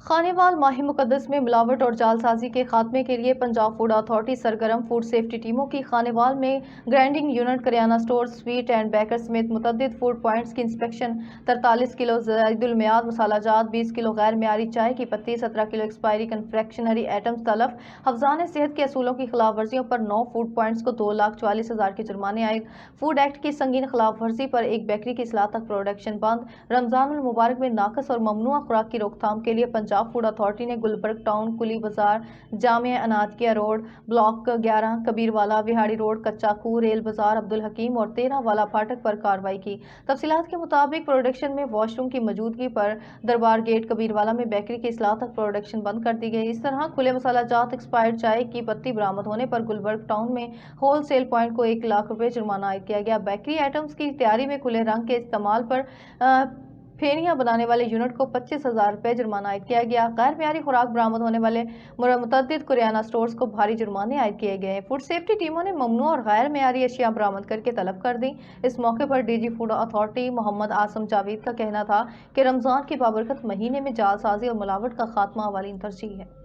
खानेवाल माह मुकद्दस में मिलावट और जालसाजी के खात्मे के लिए पंजाब फूड अथॉरिटी सरगर्म फूड सेफ्टी टीमों की खानेवाल में grinding unit, kirana store, sweet and baker समेत मुतअद्दिद फूड पॉइंट्स की इंस्पेक्शन। 43 किलो ज़ायदुल मियाद मसाला जात, 20 किलो गैर मियारी चाय की पत्ती, 17 किलो एक्सपायरी कन्फेक्शनरी आइटम्स तलफ। हफ्जान सेहत के असूलों की खिलाफ वर्जियों पर 9 फूड पॉइंट्स को 2,44,000 के जुर्माने आए। फूड एक्ट की संगीन खिलाफ वर्जी पर एक बेकरी की इस्लाह तक प्रोडक्शन बंद। रमजान मुबारक में नाकस और ममनुआ खुराक की रोकथाम के लिए पंजाब फूड अथॉरिटी ने गुलबर्ग टाउन, कुली बाजार, जामिया अनातकिया road, block 11, Kabirwala, Vehari road, Kacha Khuh, rail बाजार, अब्दुल हकीम और 13 वाला फाटक पर कार्रवाई की। तफसीलात के मुताबिक प्रोडक्शन में वॉशरूम की मौजूदगी पर दरबार गेट कबीरवाला में बेकरी की इस्लाह तक प्रोडक्शन बंद कर दी गई। इस तरह खुले मसाला जात एक्सपायर्ड चाय की पत्ती बरामद होने पर गुलबर्ग टाउन में होल सेल पॉइंट को 1 लाख रुपए जुर्माना आयद किया गया। बेकरी आइटम्स की तैयारी में खुले रंग के इस्तेमाल पर फेनियां बनाने वाले यूनिट को 25,000 रुपए जुर्माना आयद किया गया। गैर मियारी खुराक बरामद होने वाले मुतअद्दिद कुरियाना स्टोर्स को भारी जुर्माने आयद किए गए। फूड सेफ्टी टीमों ने ममनू और गैर मियारी अशिया बरामद करके तलब कर दी। इस मौके पर DG food authority Mohammad Asim Javed का कहना था कि रमजान के बाबरकत महीने में जालसाजी और मिलावट का खात्मा अवालीन तरजीह है।